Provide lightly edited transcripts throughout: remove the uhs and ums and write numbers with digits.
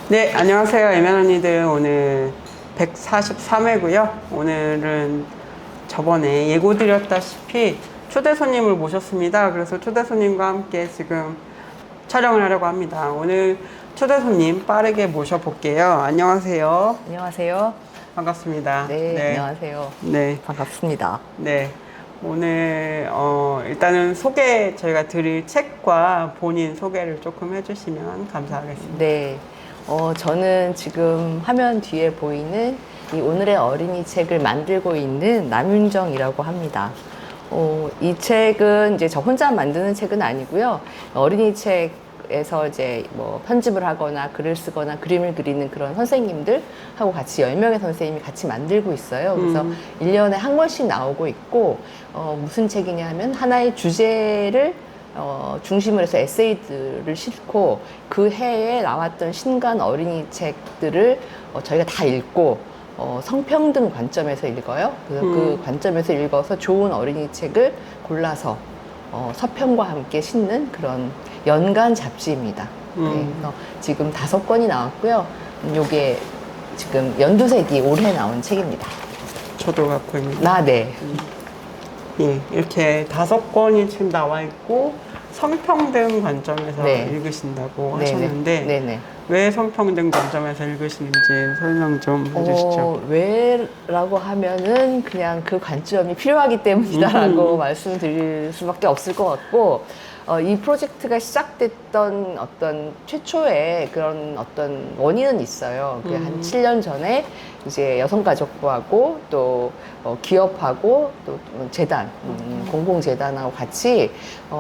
네, 안녕하세요. 애면 언니들. 오늘 143회고요. 오늘은 저번에 예고드렸다시피 초대 손님을 모셨습니다. 그래서 초대 손님과 함께 지금 촬영을 하려고 합니다. 오늘 초대 손님 빠르게 모셔볼게요. 안녕하세요. 안녕하세요. 반갑습니다. 네, 안녕하세요. 네. 반갑습니다. 네. 오늘 일단은 저희가 드릴 책과 본인 소개를 조금 해주시면 감사하겠습니다. 네, 저는 지금 화면 뒤에 보이는 이 오늘의 어린이 책을 만들고 있는 남윤정이라고 합니다. 이 책은 이제 저 혼자 만드는 책은 아니고요. 어린이 책에서 이제 뭐 편집을 하거나 글을 쓰거나 그림을 그리는 그런 선생님들하고 같이 10명의 선생님이 같이 만들고 있어요. 그래서 1년에 한 권씩 나오고 있고, 무슨 책이냐 하면 하나의 주제를 중심으로 해서 에세이들을 싣고 그 해에 나왔던 신간 어린이 책들을 저희가 다 읽고 성평등 관점에서 읽어요. 그래서 그 관점에서 읽어서 좋은 어린이 책을 골라서 서평과 함께 싣는 그런 연간 잡지입니다. 네, 그래서 지금 5권이 나왔고요. 요게 지금 연두색이 올해 나온 책입니다. 저도 갖고 있는. 아, 네. 예, 이렇게 5권이 지금 나와 있고 성평등 관점에서 네. 읽으신다고 네네. 하셨는데 네네. 왜 성평등 관점에서 읽으시는지 설명 좀 해주시죠. 왜라고 하면은 그냥 그 관점이 필요하기 때문이다라고 말씀드릴 수밖에 없을 것 같고, 이 프로젝트가 시작됐던 어떤 최초의 그런 어떤 원인은 있어요. 그게 한 7년 전에 이제 여성가족부하고 또 기업하고 또 재단, 공공재단하고 같이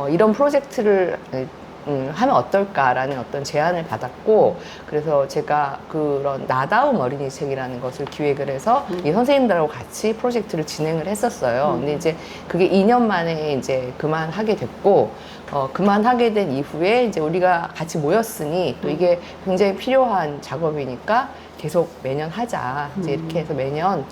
이런 프로젝트를 하면 어떨까라는 어떤 제안을 받았고, 그래서 제가 그런 나다움 어린이 책이라는 것을 기획을 해서 이 선생님들하고 같이 프로젝트를 진행을 했었어요. 근데 이제 그게 2년 만에 이제 그만하게 됐고, 그만하게 된 이후에 이제 우리가 같이 모였으니 또 이게 굉장히 필요한 작업이니까 계속 매년 하자. 이제 이렇게 해서 매년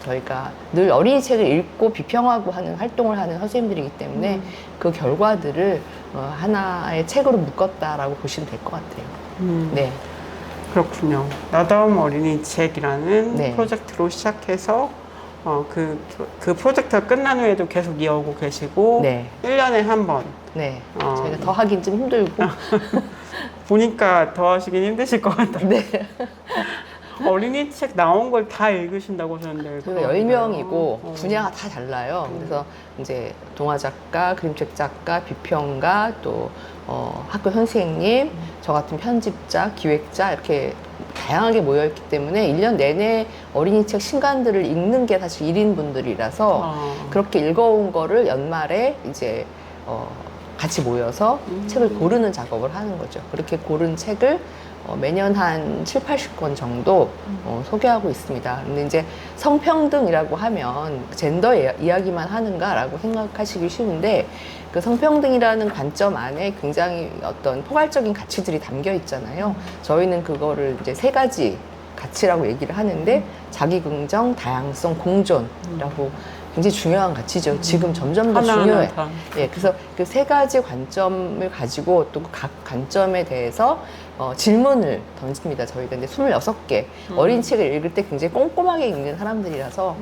저희가 늘 어린이 책을 읽고 비평하고 하는 활동을 하는 선생님들이기 때문에 그 결과들을 하나의 책으로 묶었다라고 보시면 될 것 같아요. 네. 그렇군요. 나다움 어린이 책이라는 네. 프로젝트로 시작해서 그 프로젝트가 끝난 후에도 계속 이어오고 계시고 네. 1년에 한 번. 네. 저희가 더 하긴 좀 힘들고. 보니까 더 하시긴 힘드실 것 같아요. 네. 어린이 책 나온 걸 다 읽으신다고 하셨는데. 저희가 10명이고 분야가 다 달라요. 그래서 이제 동화 작가, 그림책 작가, 비평가, 또 학교 선생님, 저 같은 편집자, 기획자 이렇게 다양하게 모여있기 때문에 1년 내내 어린이 책 신간들을 읽는 게 사실 1인분들이라서 그렇게 읽어온 거를 연말에 이제 같이 모여서 책을 고르는 작업을 하는 거죠. 그렇게 고른 책을 매년 한 7, 80권 정도 소개하고 있습니다. 근데 이제 성평등이라고 하면 젠더 이야기만 하는가라고 생각하시기 쉬운데, 그 성평등이라는 관점 안에 굉장히 어떤 포괄적인 가치들이 담겨 있잖아요. 저희는 그거를 이제 3가지 가치라고 얘기를 하는데, 자기긍정, 다양성, 공존이라고 굉장히 중요한 가치죠. 지금 점점 더 중요해. 예, 그래서 그 3가지 관점을 가지고 또 각 관점에 대해서 질문을 던집니다. 저희가 이제 26개 어린 책을 읽을 때 굉장히 꼼꼼하게 읽는 사람들이라서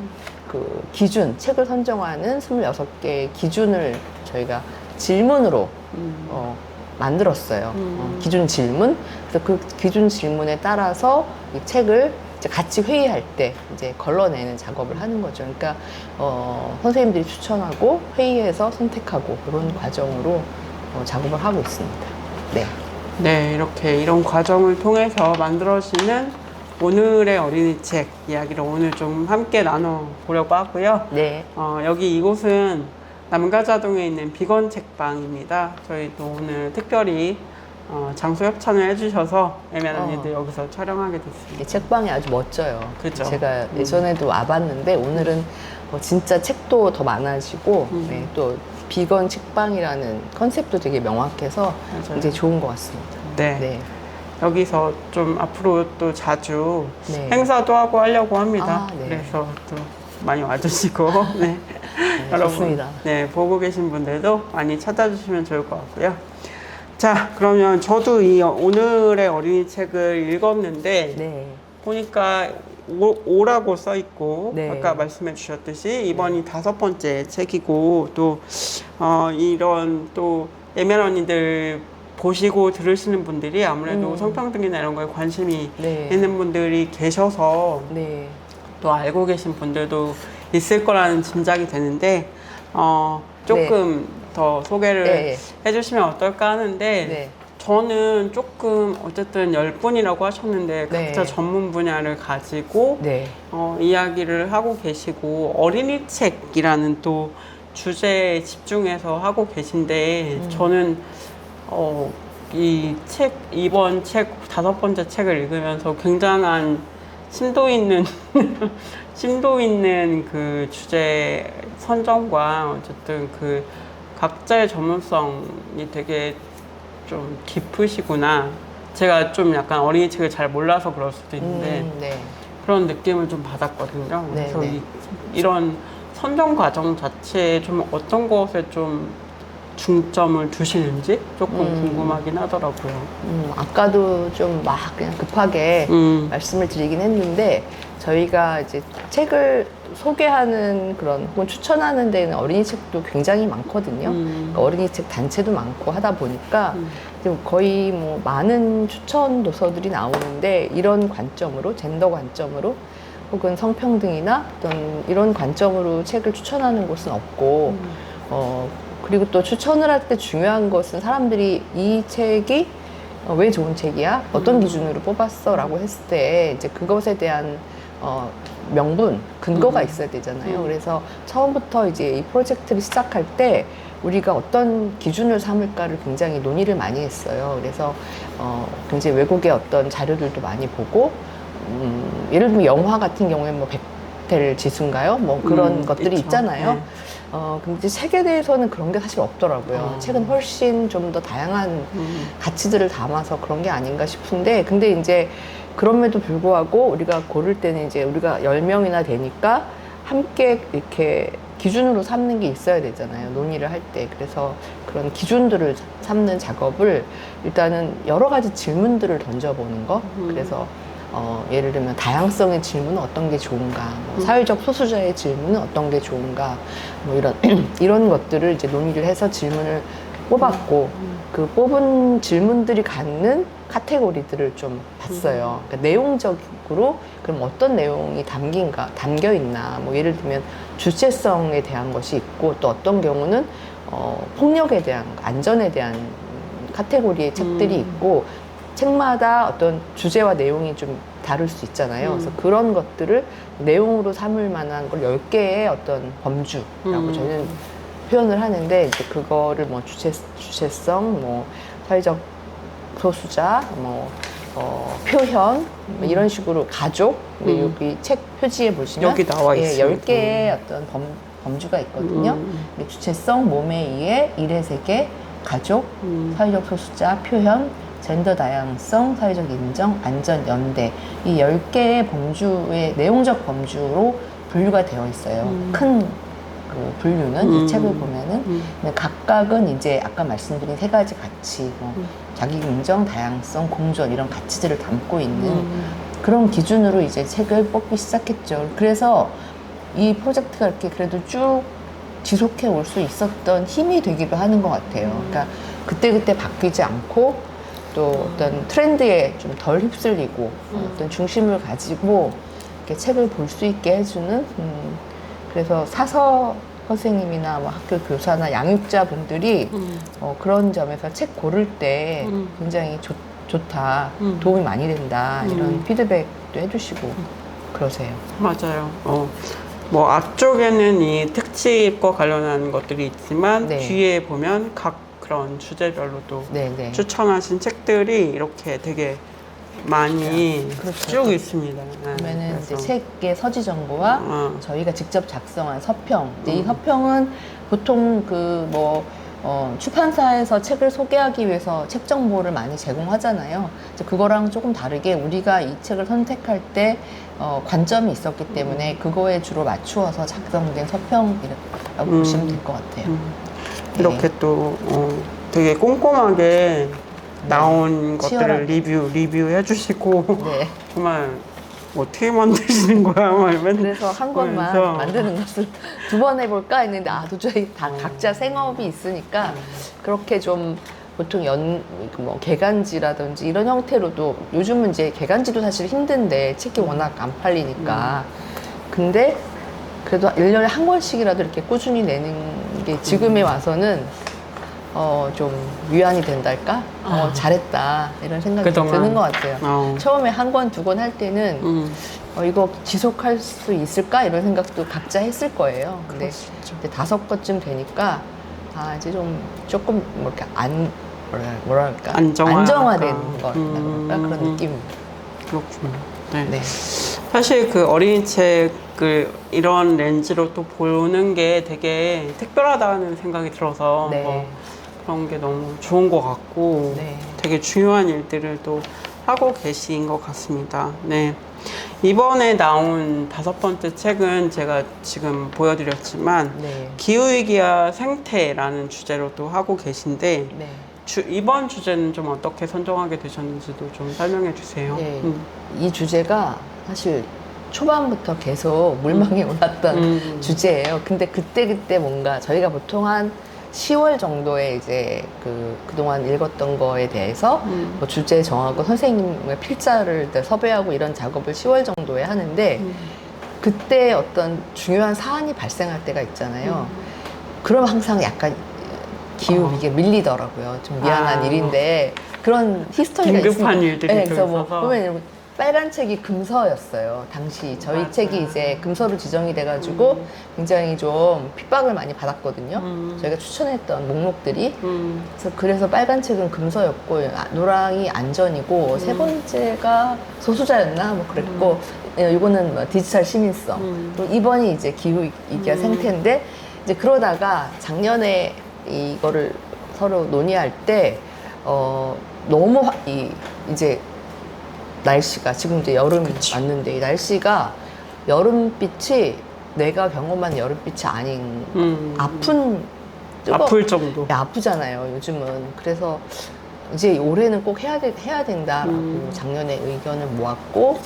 그 기준, 책을 선정하는 26개의 기준을 저희가 질문으로 만들었어요. 기준 질문. 그래서 그 기준 질문에 따라서 이 책을 이제 같이 회의할 때 이제 걸러내는 작업을 하는 거죠. 그러니까 선생님들이 추천하고 회의해서 선택하고 그런 과정으로 작업을 하고 있습니다. 네. 네, 이렇게 이런 과정을 통해서 만들어지는 오늘의 어린이 책 이야기를 오늘 좀 함께 나눠보려고 하고요. 네. 여기 이곳은 남가자동에 있는 비건 책방입니다. 저희도 오늘 특별히 장소 협찬을 해주셔서 애면 언니들 여기서 촬영하게 됐습니다. 이 책방이 아주 멋져요. 그죠. 제가 예전에도 와봤는데 오늘은 진짜 책도 더 많아지고 네, 또 비건 책방이라는 컨셉도 되게 명확해서 맞아요. 굉장히 좋은 것 같습니다. 네. 네. 여기서 좀 앞으로 또 자주 네. 행사도 하고 하려고 합니다. 아, 네. 그래서 또 많이 와주시고 네. 네, 좋습니다. 네, 보고 계신 분들도 많이 찾아주시면 좋을 것 같고요. 자, 그러면 저도 이 오늘의 어린이 책을 읽었는데 네. 보니까 오라고 써 있고 네. 아까 말씀해 주셨듯이 이번이 5번째 책이고 또 이런 또 예멘 언니들 보시고 들으시는 분들이 아무래도 성평등이나 이런 거에 관심이 네. 있는 분들이 계셔서 네. 또 알고 계신 분들도 있을 거라는 짐작이 되는데 조금 더 소개를 네. 해주시면 어떨까 하는데 네. 저는 조금 어쨌든 10분이라고 하셨는데 네. 각자 전문 분야를 가지고 네. 이야기를 하고 계시고 어린이 책이라는 또 주제에 집중해서 하고 계신데 저는 이 책, 이번 책 5번째 책을 읽으면서 굉장한 심도 있는 심도 있는 그 주제 선정과 어쨌든 그 각자의 전문성이 되게 좀 깊으시구나. 제가 좀 약간 어린이 책을 잘 몰라서 그럴 수도 있는데 네. 그런 느낌을 좀 받았거든요. 네, 그래서 네. 이런 선정 과정 자체에 좀 어떤 것에 좀 중점을 두시는지 조금 궁금하긴 하더라고요. 아까도 좀 막 그냥 급하게 말씀을 드리긴 했는데 저희가 이제 책을 소개하는 그런 혹은 추천하는 데는 어린이 책도 굉장히 많거든요. 그러니까 어린이 책 단체도 많고 하다 보니까 지금 거의 뭐 많은 추천 도서들이 나오는데 이런 관점으로 젠더 관점으로 혹은 성평등이나 어떤 이런 관점으로 책을 추천하는 곳은 없고 그리고 또 추천을 할 때 중요한 것은 사람들이 이 책이 왜 좋은 책이야? 어떤 기준으로 뽑았어? 라고 했을 때 이제 그것에 대한 명분, 근거가 있어야 되잖아요. 그래서 처음부터 이제 이 프로젝트를 시작할 때 우리가 어떤 기준을 삼을까를 굉장히 논의를 많이 했어요. 그래서 굉장히 외국의 어떤 자료들도 많이 보고 예를 들면 영화 같은 경우에 뭐 백텔 지수인가요? 뭐 그런 것들이 있죠. 있잖아요. 네. 근데 책에 대해서는 그런 게 사실 없더라고요. 책은 훨씬 좀 더 다양한 가치들을 담아서 그런 게 아닌가 싶은데, 근데 이제 그럼에도 불구하고 우리가 고를 때는 이제 우리가 10명이나 되니까 함께 이렇게 기준으로 삼는 게 있어야 되잖아요. 논의를 할 때. 그래서 그런 기준들을 삼는 작업을 일단은 여러 가지 질문들을 던져보는 거. 그래서 예를 들면 다양성의 질문은 어떤 게 좋은가, 뭐 사회적 소수자의 질문은 어떤 게 좋은가, 뭐 이런 이런 것들을 이제 논의를 해서 질문을 뽑았고 그 뽑은 질문들이 갖는 카테고리들을 좀 봤어요. 그러니까 내용적으로 그럼 어떤 내용이 담겨 있나, 뭐 예를 들면 주체성에 대한 것이 있고 또 어떤 경우는 폭력에 대한 안전에 대한 카테고리의 책들이 있고. 책마다 어떤 주제와 내용이 좀 다를 수 있잖아요. 그래서 그런 것들을 내용으로 삼을 만한 걸 10개의 어떤 범주라고 저는 표현을 하는데, 이제 그거를 뭐 주체성, 뭐 사회적 소수자, 뭐 표현, 뭐 이런 식으로 가족, 여기 책 표지에 보시면 여기 나와 있어요. 10개의 어떤 범주가 있거든요. 주체성, 몸의 이해, 일의 세계, 가족, 사회적 소수자, 표현, 젠더 다양성, 사회적 인정, 안전, 연대, 이 10개의 범주의 내용적 범주로 분류가 되어 있어요. 큰 그 분류는 이 책을 보면은 각각은 이제 아까 말씀드린 3가지 가치, 뭐 자기 인정, 다양성, 공존 이런 가치들을 담고 있는 그런 기준으로 이제 책을 뽑기 시작했죠. 그래서 이 프로젝트가 이렇게 그래도 쭉 지속해 올 수 있었던 힘이 되기도 하는 것 같아요. 그러니까 그때그때 바뀌지 않고 또 어떤 트렌드에 좀 덜 휩쓸리고 어떤 중심을 가지고 이렇게 책을 볼 수 있게 해주는 그래서 사서 선생님이나 뭐 학교 교사나 양육자 분들이 그런 점에서 책 고를 때 굉장히 좋다, 도움이 많이 된다 이런 피드백도 해주시고 그러세요. 맞아요. 뭐 앞쪽에는 이 특집과 관련한 것들이 있지만 네. 뒤에 보면 각 그런 주제별로도 네네. 추천하신 책들이 이렇게 되게 많이 그렇죠. 쭉 있습니다. 그러면은 이제 그래서 책의 서지 정보와 저희가 직접 작성한 서평. 이제 이 서평은 보통 그 뭐 출판사에서 책을 소개하기 위해서 책 정보를 많이 제공하잖아요. 이제 그거랑 조금 다르게 우리가 이 책을 선택할 때 관점이 있었기 때문에 그거에 주로 맞추어서 작성된 서평이라고 보시면 될 것 같아요. 이렇게 또 되게 꼼꼼하게 나온 치열하게. 것들을 리뷰해 주시고 네. 정말 어떻게 만드시는 거야? 막 맨날 그래서 한 것만 그래서 만드는 것을 두 번 해볼까 했는데 도저히 다 각자 생업이 있으니까 그렇게 좀 보통 뭐 개간지라든지 이런 형태로도 요즘은 이제 개간지도 사실 힘든데 책이 워낙 안 팔리니까 근데 그래도 1년에 한 권씩이라도 이렇게 꾸준히 내는 게 지금에 와서는 좀 위안이 된달까? 잘했다 이런 생각이 그동안. 드는 것 같아요. 처음에 한 권, 두 권 할 때는 이거 지속할 수 있을까? 이런 생각도 각자 했을 거예요. 근데 이제 5권쯤 되니까 이제 조금 뭐 이렇게 뭐랄까 안정화된 거 그런 느낌입니다. 그렇군요. 네. 네. 사실 그 어린이 책을 이런 렌즈로 또 보는 게 되게 특별하다는 생각이 들어서 네. 그런 게 너무 좋은 것 같고 네. 되게 중요한 일들을 또 하고 계신 것 같습니다. 네. 이번에 나온 5번째 책은 제가 지금 보여드렸지만 네. 기후위기와 생태라는 주제로 또 하고 계신데 네. 이번 주제는 좀 어떻게 선정하게 되셨는지도 좀 설명해 주세요. 네. 이 주제가 사실 초반부터 계속 물망에 올랐던 주제예요. 근데 그때 뭔가 저희가 보통 한 10월 정도에 이제 그동안 읽었던 거에 대해서 뭐 주제 정하고 선생님의 필자를 섭외하고 이런 작업을 10월 정도에 하는데 그때 어떤 중요한 사안이 발생할 때가 있잖아요. 그럼 항상 약간 기후위기에 밀리더라고요. 좀 미안한 일인데 그런 히스토리가 긴급한 있습니다. 일들이 네, 또 그래서 뭐 있어서. 보면 빨간 책이 금서였어요. 당시 저희 맞아요. 책이 이제 금서로 지정이 돼가지고 굉장히 좀 핍박을 많이 받았거든요. 저희가 추천했던 목록들이. 그래서 빨간 책은 금서였고 노랑이 안전이고 세 번째가 소수자였나 뭐 그랬고 이거는 뭐 디지털 시민성. 그리고 이번이 이제 기후위기와 생태인데 이제 그러다가 작년에 이거를 서로 논의할 때 너무 이제 날씨가 지금 이제 여름이 왔는데 이 날씨가 여름빛이 내가 경험한 여름빛이 아닌 아플 정도. 아프잖아요 요즘은. 그래서 이제 올해는 꼭 해야 된다라고 작년에 의견을 모았고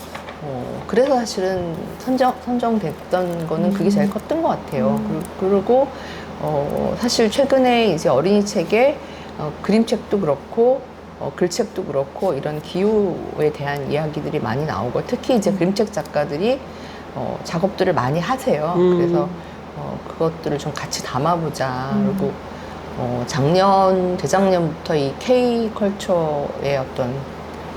그래서 사실은 선정됐던 거는 그게 제일 컸던 것 같아요. 그리고 사실 최근에 이제 어린이 책에 그림책도 그렇고 글책도 그렇고 이런 기후에 대한 이야기들이 많이 나오고 특히 이제 그림책 작가들이 작업들을 많이 하세요. 그래서 그것들을 좀 같이 담아보자. 그리고 재작년부터 이 K컬처의 어떤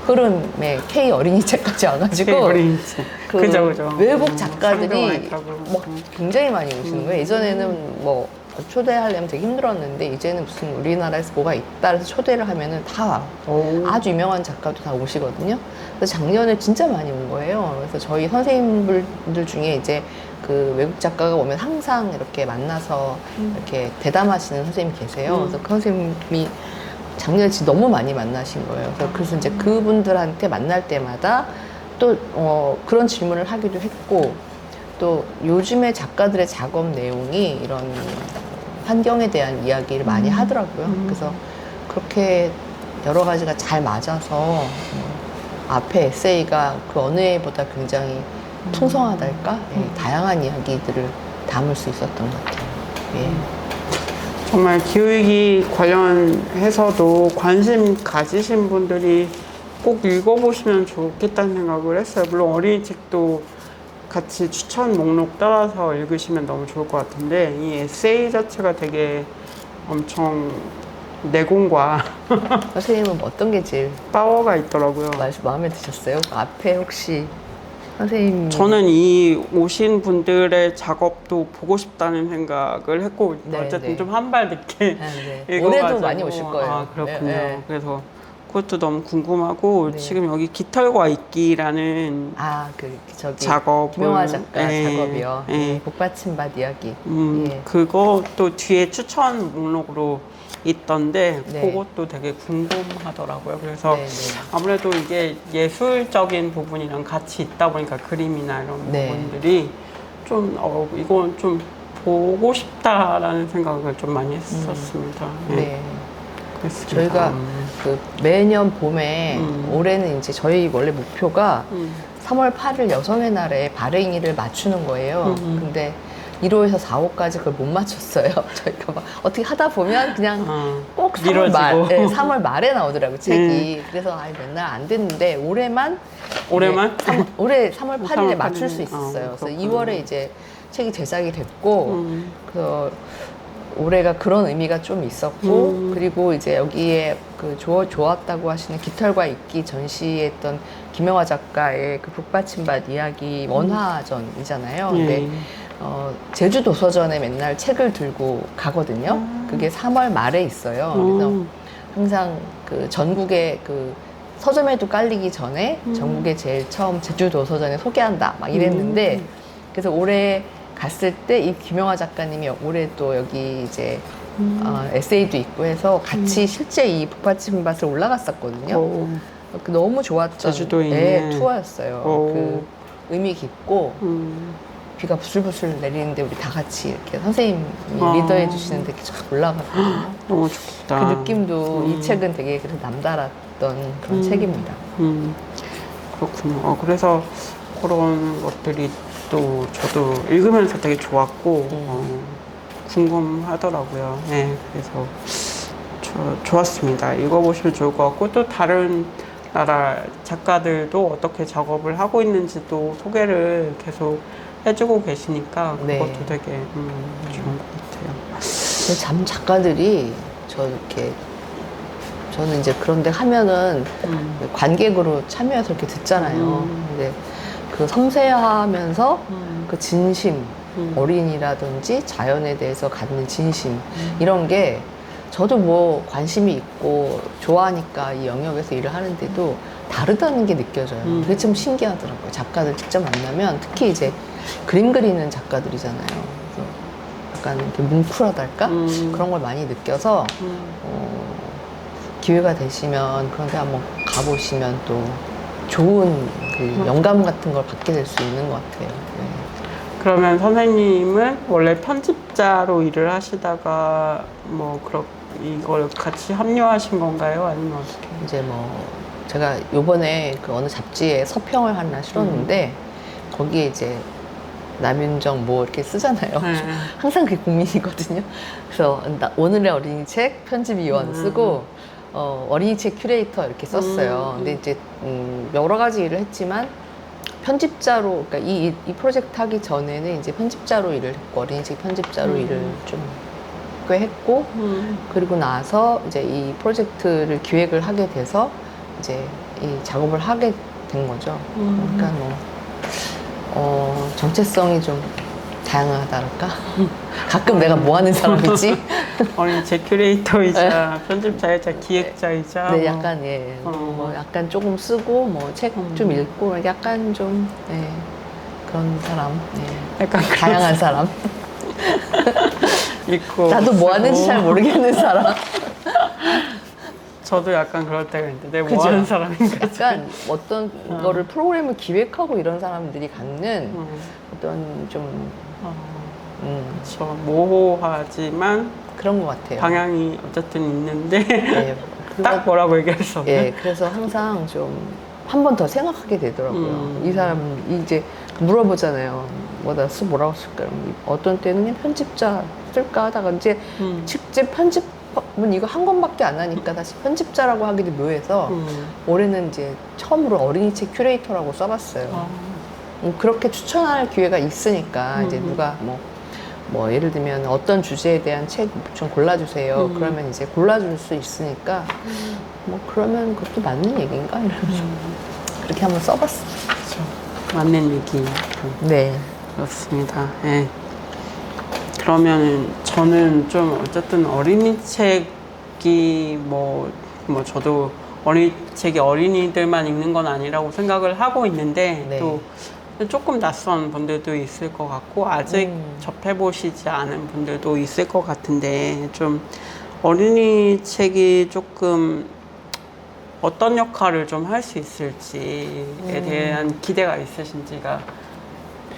흐름에 K 어린이책까지 와가지고 어린이책. 그죠. 외국 상도 작가들이 많이 타고. 막 굉장히 많이 오시는 거예요. 예전에는 뭐 초대하려면 되게 힘들었는데 이제는 무슨 우리나라에서 뭐가 있다 해서 초대를 하면은 다 와요. 아주 유명한 작가도 다 오시거든요. 그래서 작년에 진짜 많이 온 거예요. 그래서 저희 선생님들 중에 이제 그 외국 작가가 오면 항상 이렇게 만나서 이렇게 대담하시는 선생님이 계세요. 그래서 그 선생님이 작년에 진짜 너무 많이 만나신 거예요. 그래서 이제 그분들한테 만날 때마다 또 그런 질문을 하기도 했고 또 요즘에 작가들의 작업 내용이 이런 환경에 대한 이야기를 많이 하더라고요. 그래서 그렇게 여러 가지가 잘 맞아서 앞에 에세이가 그 어느 해보다 굉장히 풍성하달까? 예, 다양한 이야기들을 담을 수 있었던 것 같아요. 예. 정말 기후위기 관련해서도 관심 가지신 분들이 꼭 읽어보시면 좋겠다는 생각을 했어요. 물론 어린이 책도 같이 추천 목록 따라서 읽으시면 너무 좋을 것 같은데 이 에세이 자체가 되게 엄청 내공과 선생님은 뭐 어떤 게 제일 파워가 있더라고요. 마음에 드셨어요? 앞에 혹시 선생님 저는 이 오신 분들의 작업도 보고 싶다는 생각을 했고 네, 어쨌든 네. 좀 한 발 늦게 네. 읽어가지고 올해도 많이 오실 거예요. 그렇군요. 네, 네. 그래서 그것도 너무 궁금하고 네. 지금 여기 깃털과 이끼라는 저기 작업을 김용화 작가 예, 작업이요. 예. 복받침밭 이야기. 예. 그것도 뒤에 추천 목록으로 있던데 네. 그것도 되게 궁금하더라고요. 그래서 네, 네. 아무래도 이게 예술적인 부분이랑 같이 있다 보니까 그림이나 이런 네. 부분들이 좀 이건 좀 보고 싶다라는 생각을 좀 많이 했었습니다. 예. 네. 그렇습니다. 저희가 그 매년 봄에 음. 올해는 이제 저희 원래 목표가 3월 8일 여성의 날에 발행일을 맞추는 거예요. 근데 1호에서 4호까지 그걸 못 맞췄어요. 저희가 막 어떻게 하다 보면 그냥 꼭 3월 말, 네, 3월 말에 나오더라고요, 책이. 그래서 맨날 안 됐는데 올해만 올해 3월 8일에 맞출 수 있었어요. 그래서 2월에 이제 책이 제작이 됐고 그래서 올해가 그런 의미가 좀 있었고 그리고 이제 여기에 그 좋았다고 하시는 깃털과 이끼 전시했던 김영하 작가의 그 북받침밭 이야기 원화전이잖아요. 근데 제주 도서전에 맨날 책을 들고 가거든요. 그게 3월 말에 있어요. 그래서 항상 그 전국에 그 서점에도 깔리기 전에 전국에 제일 처음 제주 도서전에 소개한다 막 이랬는데 그래서 올해 갔을 때 이 김영하 작가님이 올해 또 여기 이제 에세이도 있고 해서 같이 실제 이 북받침밭을 올라갔었거든요. 너무 좋았던 제주도에 투어였어요. 그 의미 깊고 비가 부슬부슬 내리는데 우리 다 같이 이렇게 선생님이 리더해 주시는데 이렇게 쫙 올라갔거든요. 너무 좋겠다. 그 느낌도 이 책은 되게 그래서 남달랐던 그런 책입니다. 그렇군요. 그래서 그런 것들이 또 저도 읽으면서 되게 좋았고 궁금하더라고요. 네, 그래서 좋았습니다. 읽어보시면 좋을 것 같고 또 다른 나라 작가들도 어떻게 작업을 하고 있는지도 소개를 계속 해주고 계시니까 네. 그것도 되게 좋은 것 같아요. 근데 참 작가들이 저는 이제 그런데 하면은 관객으로 참여해서 이렇게 듣잖아요. 근데 그 섬세하면서 그 진심, 어린이라든지 자연에 대해서 갖는 진심 이런 게 저도 뭐 관심이 있고 좋아하니까 이 영역에서 일을 하는데도 다르다는 게 느껴져요. 그게 좀 신기하더라고요. 작가들 직접 만나면 특히 이제 그림 그리는 작가들이잖아요. 그래서 약간 이렇게 뭉클하달까? 그런 걸 많이 느껴서 기회가 되시면 그런 데 한번 가보시면 또 좋은 그 영감 같은 걸 받게 될 수 있는 것 같아요. 네. 그러면 선생님은 원래 편집자로 일을 하시다가 뭐 이걸 같이 합류하신 건가요? 아니면 어떻게? 이제 뭐 제가 요번에 그 어느 잡지에 서평을 하나 실었는데 거기에 이제 남윤정 뭐 이렇게 쓰잖아요. 항상 그게 고민이거든요. 그래서 오늘의 어린이 책 편집위원 쓰고 어린이 책 큐레이터 이렇게 썼어요. 근데 이제 여러 가지 일을 했지만 편집자로, 그러니까 이 프로젝트 하기 전에는 이제 편집자로 일을 했고 어린이 책 편집자로 일을 좀 꽤 했고 그리고 나서 이제 이 프로젝트를 기획을 하게 돼서 이제 이 작업을 하게 된 거죠. 그러니까 뭐 정체성이 좀 다양하다랄까? 가끔 내가 뭐 하는 사람이지? 어린이 책 큐레이터이자 편집자이자 기획자이자 네, 약간 뭐 약간 조금 쓰고 뭐 책 좀 읽고 약간 좀 그런 사람, 약간 다양한 사람. 있고 나도 뭐 하는지 잘 모르겠는 사람. 저도 약간 그럴 때가 있는데 내가 그죠? 뭐 하는 사람인가 약간 어떤 거를 프로그램을 기획하고 이런 사람들이 갖는 어떤 좀 그렇죠. 모호하지만 그런 것 같아요. 방향이 어쨌든 있는데 네, 딱 뭐라고 얘기할 수 없는. 예, 그래서 항상 좀 한 번 더 생각하게 되더라고요. 이 사람 이제 물어보잖아요. 뭐라고 쓸까? 어떤 때는 그냥 편집자 쓸까 하다가 이제 직접 편집은 이거 한 권밖에 안 하니까 다시 편집자라고 하기도 묘해서 올해는 이제 처음으로 어린이 책 큐레이터라고 써봤어요. 그렇게 추천할 기회가 있으니까 이제 누가 뭐 예를 들면 어떤 주제에 대한 책 좀 골라주세요. 그러면 이제 골라줄 수 있으니까 뭐 그러면 그것도 맞는 얘기인가 이러면서 그렇게 한번 써봤어요. 그렇죠. 맞는 얘기. 네. 그렇습니다. 예. 그러면 저는 좀 어쨌든 어린이 책이 뭐 저도 어린이 책이 어린이들만 읽는 건 아니라고 생각을 하고 있는데 네. 또 조금 낯선 분들도 있을 것 같고 아직 접해보시지 않은 분들도 있을 것 같은데 좀 어린이 책이 조금 어떤 역할을 좀 할 수 있을지에 대한 기대가 있으신지가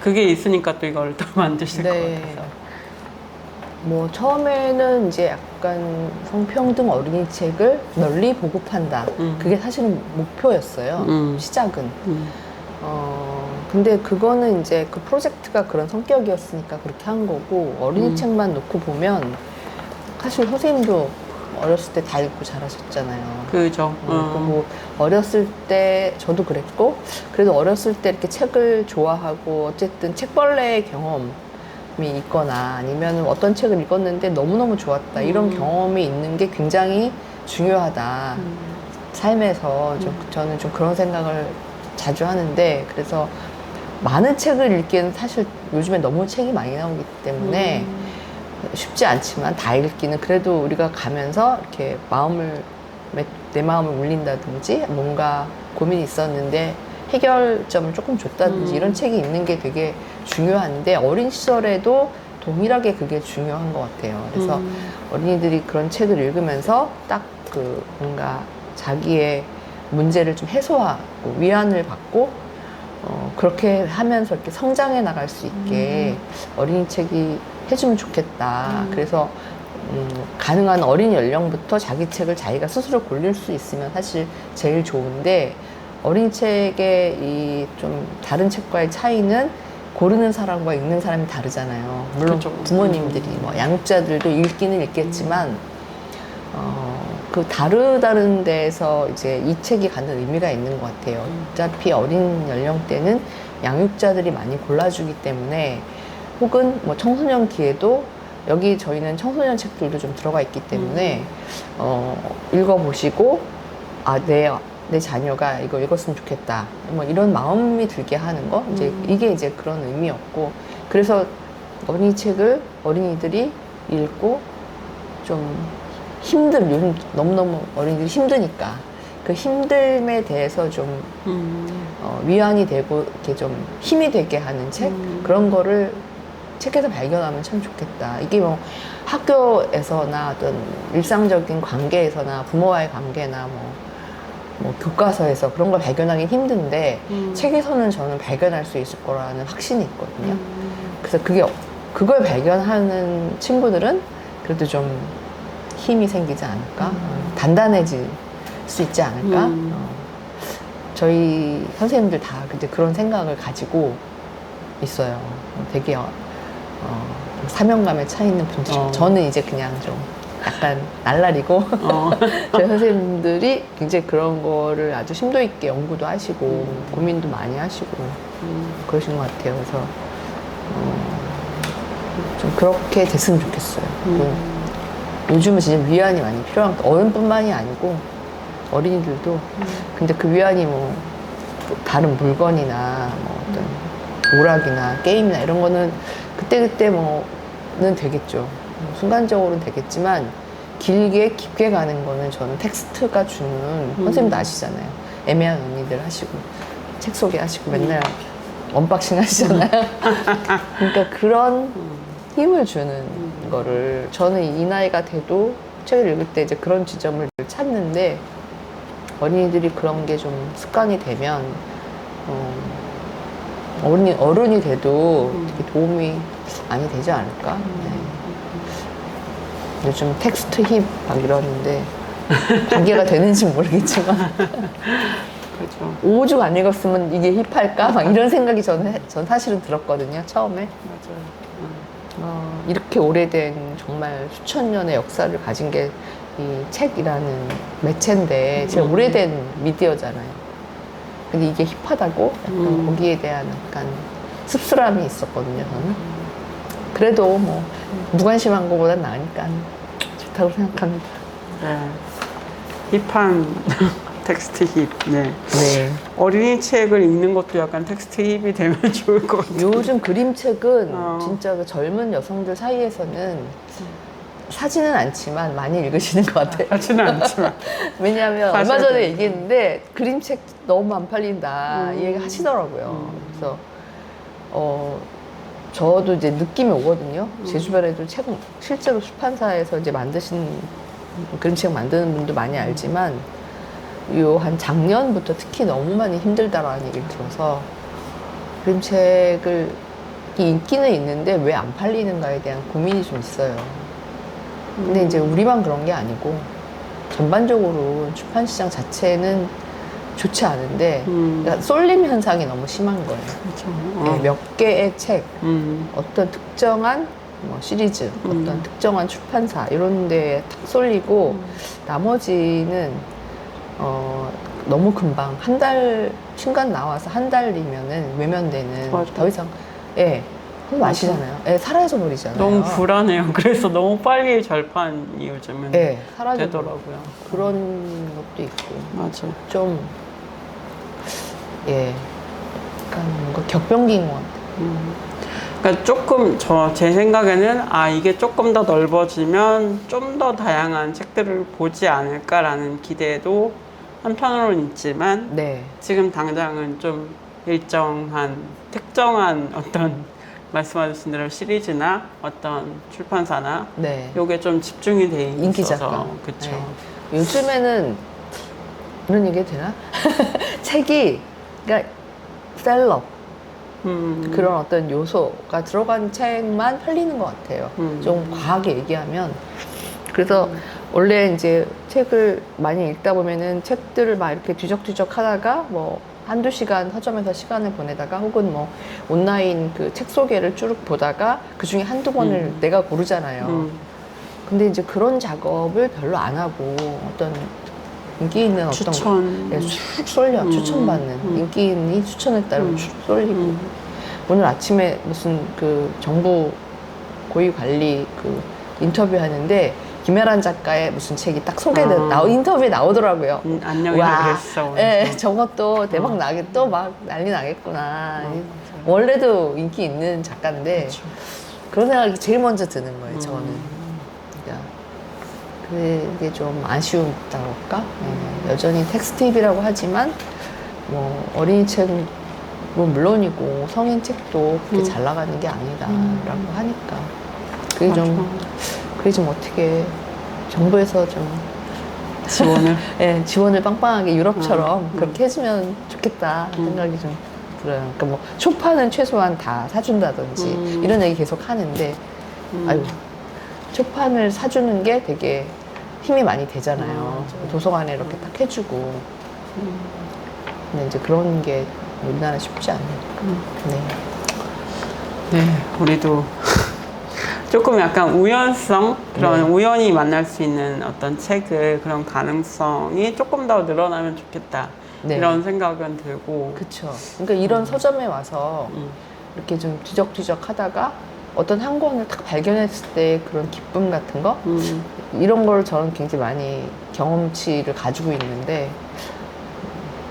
그게 있으니까 또 이걸 또 만드실 것 같아서 뭐 처음에는 이제 약간 성평등 어린이 책을 널리 보급한다. 그게 사실은 목표였어요. 시작은. 근데 그거는 이제 그 프로젝트가 그런 성격이었으니까 그렇게 한 거고, 어린이 책만 놓고 보면 사실 선생님도 어렸을 때 다 읽고 자라셨잖아요. 그죠. 뭐 어렸을 때 저도 그랬고, 그래도 어렸을 때 이렇게 책을 좋아하고 어쨌든 책벌레의 경험이 있거나 아니면 어떤 책을 읽었는데 너무너무 좋았다 이런 경험이 있는 게 굉장히 중요하다. 삶에서 저는 좀 그런 생각을 자주 하는데, 그래서 많은 책을 읽기에는 사실 요즘에 너무 책이 많이 나오기 때문에 쉽지 않지만 다 읽기는 그래도 우리가 가면서 이렇게 내 마음을 울린다든지 뭔가 고민이 있었는데 해결점을 조금 줬다든지 이런 책이 있는 게 되게 중요한데, 어린 시절에도 동일하게 그게 중요한 것 같아요. 그래서 어린이들이 그런 책을 읽으면서 딱 그 뭔가 자기의 문제를 좀 해소하고 위안을 받고 그렇게 하면서 이렇게 성장해 나갈 수 있게 어린이 책이 해주면 좋겠다. 그래서 가능한 어린 연령부터 자기 책을 자기가 스스로 고를 수 있으면 사실 제일 좋은데, 어린 책의 이 좀 다른 책과의 차이는 고르는 사람과 읽는 사람이 다르잖아요. 물론 그렇죠. 부모님들이 뭐 양육자들도 읽기는 읽겠지만 그 다른 데에서 이제 이 책이 갖는 의미가 있는 것 같아요. 어차피 어린 연령대는 양육자들이 많이 골라주기 때문에, 혹은 뭐 청소년기에도 여기 저희는 청소년 책들도 좀 들어가 있기 때문에 읽어보시고 내 자녀가 이거 읽었으면 좋겠다 뭐 이런 마음이 들게 하는 거, 이제 이게 이제 그런 의미였고, 그래서 어린이 책을 어린이들이 읽고 좀 요즘 너무너무 어린이들이 힘드니까 그 힘듦에 대해서 좀 위안이 되고 이렇게 좀 힘이 되게 하는 책, 그런 거를 책에서 발견하면 참 좋겠다. 이게 뭐 학교에서나 어떤 일상적인 관계에서나 부모와의 관계나 뭐 교과서에서 그런 걸 발견하기 힘든데 책에서는 저는 발견할 수 있을 거라는 확신이 있거든요. 그래서 그걸 발견하는 친구들은 그래도 좀 힘이 생기지 않을까? 단단해질 수 있지 않을까? 저희 선생님들 다 이제 그런 생각을 가지고 있어요. 되게 사명감에 차 있는 분들. 저는 이제 그냥 좀 약간 날라리고 저희 선생님들이 굉장히 그런 거를 아주 심도 있게 연구도 하시고 고민도 많이 하시고 그러신 것 같아요. 그래서 좀 그렇게 됐으면 좋겠어요. 요즘은 진짜 위안이 많이 필요한, 어른뿐만이 아니고 어린이들도. 근데 그 위안이 뭐 다른 물건이나 뭐 어떤 오락이나 게임이나 이런 거는 그때그때 뭐는 되겠죠. 순간적으로는 되겠지만 길게 깊게 가는 거는 저는 텍스트가 주는, 선생님도 아시잖아요. 애매한 언니들 하시고 책 소개하시고 맨날 언박싱 하시잖아요. 그러니까 그런 힘을 주는 거를 저는 이 나이가 돼도 책을 읽을 때 이제 그런 지점을 찾는데, 어린이들이 그런 게 좀 습관이 되면 어른이 돼도 되게 도움이 많이 되지 않을까? 네. 요즘 텍스트 힙 막 이러는데 관계가 되는지 모르겠지만 그렇죠. 오죽 안 읽었으면 이게 힙할까? 막 이런 생각이 전 사실은 들었거든요, 처음에. 맞아요. 이렇게 오래된 정말 수천 년의 역사를 가진 게 이 책이라는 매체인데 제일 오래된 미디어잖아요. 근데 이게 힙하다고 약간 거기에 대한 약간 씁쓸함이 있었거든요, 저는. 그래도 뭐 무관심한 것보단 나으니까 좋다고 생각합니다. 네. 힙한 텍스트 힙. 네. 네. 어린이 책을 읽는 것도 약간 텍스트 힙이 되면 좋을 것 같아요. 요즘 그림책은 진짜 그 젊은 여성들 사이에서는 사지는 않지만 많이 읽으시는 것 같아요. 하지는 않지만. 왜냐하면 사셔야 얼마 전에 돼요. 얘기했는데 그림책 너무 안 팔린다 이 얘기 하시더라고요. 그래서 저도 이제 느낌이 오거든요. 제 주변에도 책 실제로 출판사에서 이제 만드신 그림책 만드는 분도 많이 알지만 요 한 작년부터 특히 너무 많이 힘들다라는 얘기를 들어서 그림책을 이 인기는 있는데 왜 안 팔리는가에 대한 고민이 좀 있어요. 근데 이제 우리만 그런 게 아니고 전반적으로 출판 시장 자체는 좋지 않은데 그러니까 쏠림 현상이 너무 심한 거예요. 그렇죠. 네, 몇 개의 책, 음. 어떤 특정한 뭐 시리즈, 어떤 특정한 출판사 이런 데에 탁 쏠리고 나머지는 너무 금방 한 달 신간 나와서 한 달이면은 외면되는 맞아. 더 이상 그거 아시잖아요. 사라져 버리잖아요. 너무 불안해요. 그래서 너무 빨리 절판이 요즘은 사라져 되더라고요. 그런 것도 있고 맞아. 좀 약간 뭔가 격변기인 것 같아요. 그러니까 조금 제 생각에는 이게 조금 더 넓어지면 좀 더 다양한 책들을 보지 않을까라는 기대도 한편으로는 있지만 네. 지금 당장은 좀 일정한 특정한 어떤 말씀하신 대로 시리즈나 어떤 출판사나 네. 요게 좀 집중이 돼 인기 있어서 작가. 그쵸. 네. 요즘에는 이런 얘기 해도 되나? 책이 그러니까 셀럽 그런 어떤 요소가 들어간 책만 팔리는 것 같아요. 좀 과하게 얘기하면. 그래서 원래 이제 책을 많이 읽다 보면은 책들을 막 이렇게 뒤적뒤적 하다가 뭐 한두 시간 서점에서 시간을 보내다가 혹은 뭐 온라인 그 책 소개를 쭉 보다가 그 중에 한두 권을 내가 고르잖아요. 근데 이제 그런 작업을 별로 안 하고 어떤 인기 있는 어떤 추천. 쑥 쏠려 추천받는 인기인이 추천에 따라 쑥 쏠리고 오늘 아침에 무슨 그 정부 고위관리 그 인터뷰 하는데 김혜란 작가의 무슨 책이 딱 인터뷰에 나오더라고요. 안녕이라 그랬어. 저것도 대박 나게 또 막 난리 나겠구나. 원래도 인기 있는 작가인데 그쵸. 그런 생각이 제일 먼저 드는 거예요. 저는. 그러니까 그게 좀 아쉬웠다고 할까? 여전히 텍스트입이라고 하지만 뭐 어린이 책은 뭐 물론이고 성인 책도 그렇게 잘 나가는 게 아니다라고 하니까 그게 좀 어떻게 정부에서 좀 지원을. 지원을 빵빵하게 유럽처럼 그렇게 해주면 좋겠다 생각이 좀 들어요. 그러니까 뭐 초판은 최소한 다 사준다든지 이런 얘기 계속 하는데 아이고 초판을 사주는 게 되게 힘이 많이 되잖아요. 도서관에 이렇게 딱 해주고 근데 이제 그런 게 우리나라 쉽지 않으니까. 네, 우리도 조금 약간 우연성 그런 우연히 만날 수 있는 어떤 책을 그런 가능성이 조금 더 늘어나면 좋겠다 이런 생각은 들고. 그쵸. 그러니까 이런 서점에 와서 이렇게 좀 뒤적뒤적 하다가 어떤 한 권을 딱 발견했을 때 그런 기쁨 같은 거 이런 걸 저는 굉장히 많이 경험치를 가지고 있는데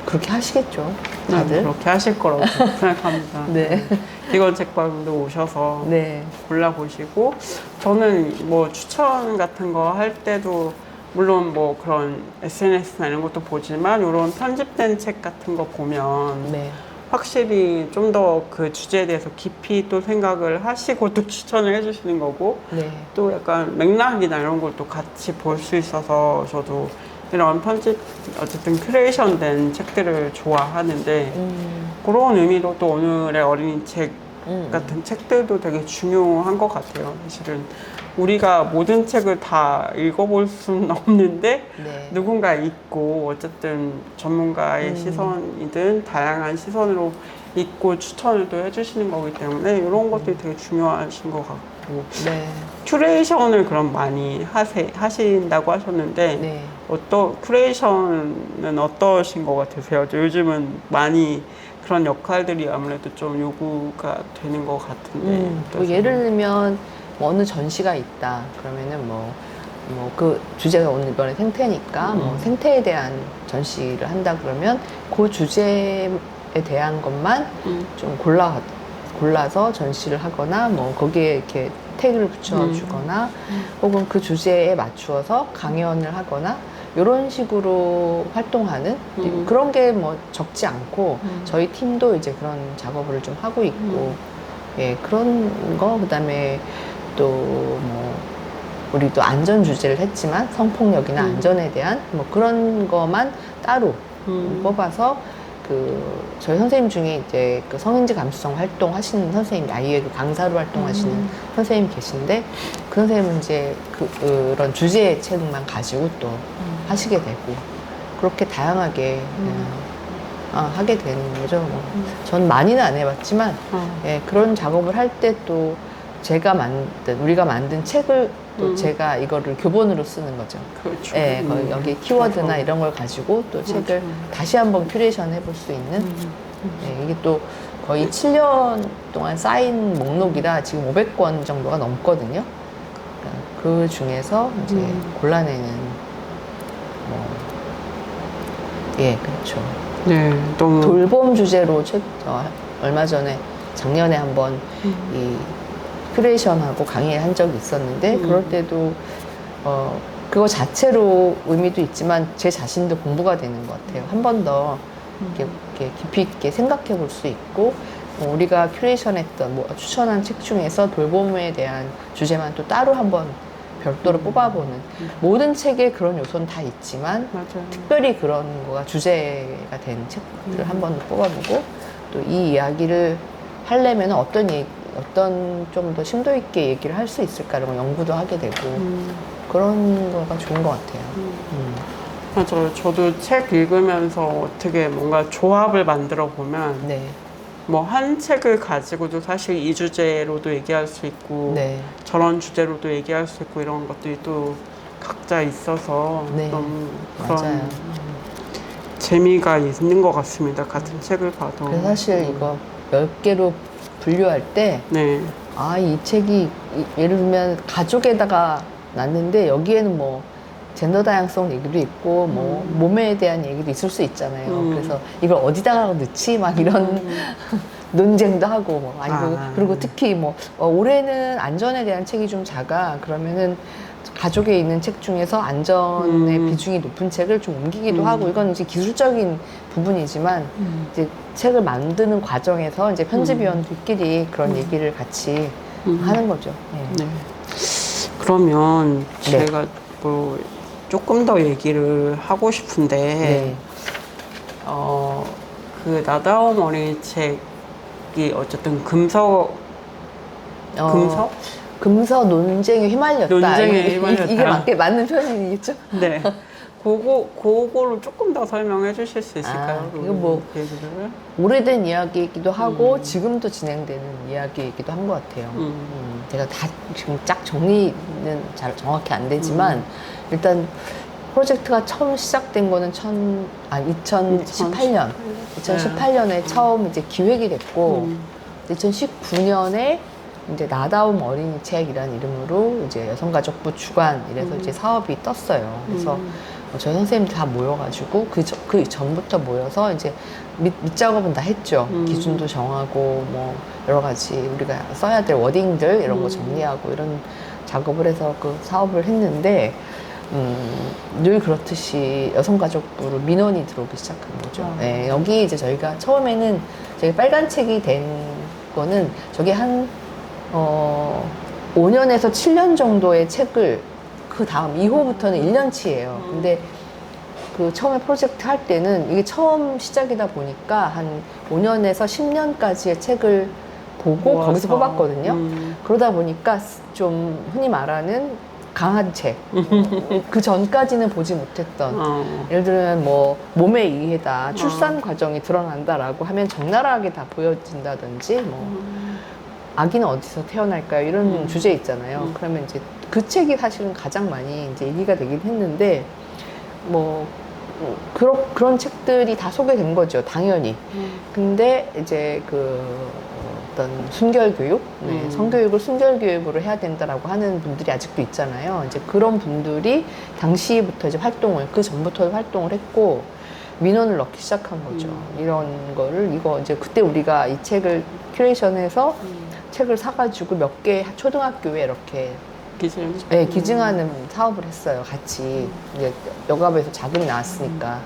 그렇게 하시겠죠 다들. 그렇게 하실 거라고 생각합니다. 네. 이건 책방도 오셔서 골라보시고 저는 뭐 추천 같은 거 할 때도 물론 뭐 그런 SNS나 이런 것도 보지만 이런 편집된 책 같은 거 보면 확실히 좀 더 그 주제에 대해서 깊이 또 생각을 하시고 또 추천을 해주시는 거고 또 약간 맥락이나 이런 걸 또 같이 볼 수 있어서 저도 이런 편집 어쨌든 큐레이션 된 책들을 좋아하는데 그런 의미로 또 오늘의 어린이 책 같은 책들도 되게 중요한 것 같아요. 사실은 우리가 모든 책을 다 읽어볼 수는 없는데 누군가 읽고 어쨌든 전문가의 시선이든 다양한 시선으로 읽고 추천을 또 해주시는 거기 때문에 이런 것들이 되게 중요하신 것 같고 큐레이션을 그럼 많이 하신다고 하셨는데 큐레이션은 어떠신 것 같으세요? 요즘은 많이 그런 역할들이 아무래도 좀 요구가 되는 것 같은데 뭐 예를 들면 뭐 어느 전시가 있다 그러면은 뭐 그 주제가 오늘 이번에 생태니까 뭐 생태에 대한 전시를 한다 그러면 그 주제에 대한 것만 좀 골라서 전시를 하거나 뭐 거기에 이렇게 태그를 붙여주거나 혹은 그 주제에 맞추어서 강연을 하거나 이런 식으로 활동하는 그런 게 뭐 적지 않고 저희 팀도 이제 그런 작업을 좀 하고 있고 그런 거 그다음에 또 뭐 우리도 안전 주제를 했지만 성폭력이나 안전에 대한 뭐 그런 거만 따로 뽑아서 저희 선생님 중에 이제 그 성인지 감수성 활동 하시는 선생님, 아이의 그 강사로 활동하시는 선생님 계신데, 그 선생님은 이제 그런 주제의 책만 가지고 또 하시게 되고, 그렇게 다양하게 하게 되는 거죠. 뭐. 전 많이는 안 해봤지만, 예, 그런 작업을 할 때 또 우리가 만든 책을 또 제가 이거를 교본으로 쓰는 거죠. 그렇죠. 예, 여기 키워드나 맞아. 이런 걸 가지고 또 책을 다시 한번 큐레이션 해볼 수 있는, 예, 이게 또 거의 7년 동안 쌓인 목록이라 지금 500권 정도가 넘거든요. 그러니까 그 중에서 이제 골라내는, 예, 그렇죠. 네, 너무 돌봄 주제로 얼마 전에 작년에 한번 이 큐레이션하고 강의를 한 적이 있었는데, 그럴 때도 그거 자체로 의미도 있지만 제 자신도 공부가 되는 것 같아요. 한 번 더 이렇게 깊이 있게 생각해 볼 수 있고, 우리가 큐레이션했던 추천한 책 중에서 돌봄에 대한 주제만 또 따로 한번 별도로 뽑아보는, 모든 책에 그런 요소는 다 있지만 맞아요. 특별히 그런 거가 주제가 된 책들을 한 번 더 뽑아보고, 또 이 이야기를 하려면 어떤 좀 더 심도 있게 얘기를 할 수 있을까 이런 거 연구도 하게 되고, 그런 거가 좋은 것 같아요. 맞아요. 저도 책 읽으면서 어떻게 뭔가 조합을 만들어 보면 네. 뭐 한 책을 가지고도 사실 이 주제로도 얘기할 수 있고 네. 저런 주제로도 얘기할 수 있고 이런 것들이 또 각자 있어서 네. 너무 그런 맞아요. 재미가 있는 것 같습니다. 같은 책을 봐도. 그래서 사실 이거 10개로 분류할 때, 네. 이 책이 예를 들면 가족에다가 놨는데 여기에는 뭐 젠더 다양성 얘기도 있고 뭐 몸에 대한 얘기도 있을 수 있잖아요. 그래서 이걸 어디다가 넣지 막 이런 논쟁도 하고 뭐 아니고, 그리고 특히 뭐 올해는 안전에 대한 책이 좀 작아, 그러면은 가족에 있는 책 중에서 안전의 비중이 높은 책을 좀 옮기기도 하고, 이건 이제 기술적인 부분이지만 이제 책을 만드는 과정에서 이제 편집위원들끼리 그런 얘기를 같이 하는 거죠. 네. 네. 그러면 네. 제가 뭐 조금 더 얘기를 하고 싶은데 네. 그 나다움 어린이 책이 어쨌든 금서 금서 논쟁에 휘말렸다. 논쟁에 휘말렸다. 이게 맞는 표현이겠죠? 네. 그거를 조금 더 설명해 주실 수 있을까요? 이거 뭐 얘기를? 오래된 이야기이기도 하고 지금도 진행되는 이야기이기도 한 것 같아요. 제가 다 지금 쫙 정리는 잘 정확히 안 되지만 일단 프로젝트가 처음 시작된 거는 2018년에 처음 이제 기획이 됐고 2019년에 이제 나다움 어린이 책이라는 이름으로 이제 여성가족부 주관 이래서 이제 사업이 떴어요. 그래서 저희 선생님들 다 모여가지고 그 전부터 모여서 이제 밑작업은 다 했죠. 기준도 정하고 뭐 여러 가지 우리가 써야 될 워딩들 이런 거 정리하고 이런 작업을 해서 그 사업을 했는데 늘 그렇듯이 여성가족부로 민원이 들어오기 시작한 거죠. 네, 여기 이제 저희가 처음에는 저희 빨간 책이 된 거는 저게 한 5년에서 7년 정도의 책을 그 다음 2호부터는 1년치예요. 근데 그 처음에 프로젝트 할 때는 이게 처음 시작이다 보니까 한 5년에서 10년까지의 책을 보고 모아서. 거기서 뽑았거든요. 그러다 보니까 좀 흔히 말하는 강한 책. 그 전까지는 보지 못했던. 예를 들면 뭐 몸의 이해다, 출산 과정이 드러난다라고 하면 적나라하게 다 보여진다든지 뭐 아기는 어디서 태어날까요? 이런 주제 있잖아요. 그러면 이제 그 책이 사실은 가장 많이 이제 얘기가 되긴 했는데, 뭐, 그런 책들이 다 소개된 거죠, 당연히. 근데 이제 어떤 순결교육, 성교육을 순결교육으로 해야 된다라고 하는 분들이 아직도 있잖아요. 이제 그런 분들이 당시부터 이제 그 전부터 활동을 했고, 민원을 넣기 시작한 거죠. 이런 거를, 이제 그때 우리가 이 책을 큐레이션해서 책을 사가지고 몇 개 초등학교에 이렇게 기증하는 사업을 했어요. 같이 이제 여가부에서 자금이 나왔으니까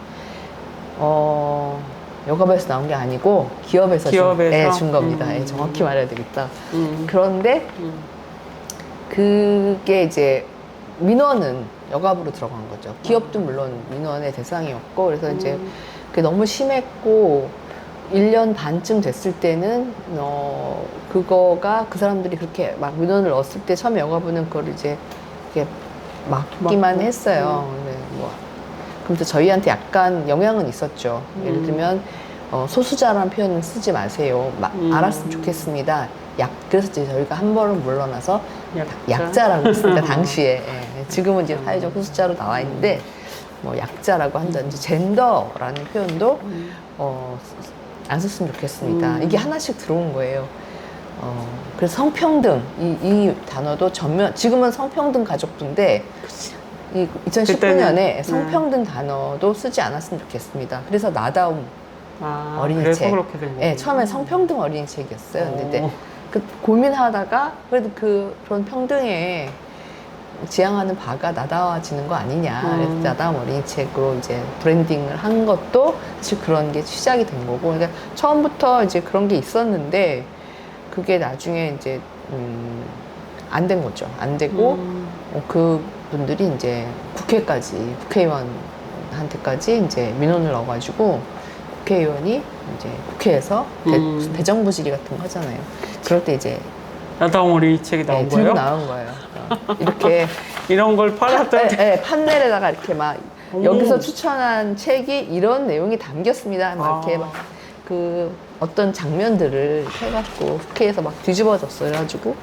여가부에서 나온 게 아니고 기업에서 준 겁니다. 정확히 말해야 되겠다. 그런데 그게 이제 민원은 여가부로 들어간 거죠. 기업도 물론 민원의 대상이었고, 그래서 이제 그게 너무 심했고 1년 반쯤 됐을 때는 그거가 그 사람들이 그렇게 막 민원을 넣었을 때 처음에 영화부는 그걸 이제 이렇게 막기만 막고. 했어요. 근데 뭐 그럼 또 저희한테 약간 영향은 있었죠. 예를 들면 소수자라는 표현을 쓰지 마세요. 알았으면 좋겠습니다. 그래서 이제 저희가 한 번은 물러나서 약자라고 했습니다. 당시에. 예. 지금은 이제 사회적 소수자로 나와 있는데 뭐 약자라고 한다든지 젠더라는 표현도 안 썼으면 좋겠습니다. 이게 하나씩 들어온 거예요. 그래서 성평등 이 단어도 지금은 성평등 가족부인데 이 2019년에 성평등 단어도 쓰지 않았으면 좋겠습니다. 그래서 나다움 어린이책. 그래서 그렇게 된 거예요. 네, 처음에 성평등 어린이책이었어요. 근데 그 고민하다가 그래도 그런 평등에 지향하는 바가 나다워지는 거 아니냐. 그래서 나다움 어린이책으로 이제 브랜딩을 한 것도 사실 그런 게 시작이 된 거고. 그러니까 처음부터 이제 그런 게 있었는데 그게 나중에 이제 안 된 거죠. 안 되고 그 분들이 이제 국회의원한테까지 이제 민원을 넣어가지고 국회의원이 이제 국회에서 대정부 질의 같은 거 하잖아요. 그럴 때 이제 나다움 어린이책이 나온 들고 거예요? 나온 거예요. 이렇게 이런 걸 팔았더니 판넬에다가 이렇게 막 여기서 추천한 책이 이런 내용이 담겼습니다. 막 이렇게 막 그 어떤 장면들을 해갖고 국회에서 막 뒤집어졌어요. 그래가지고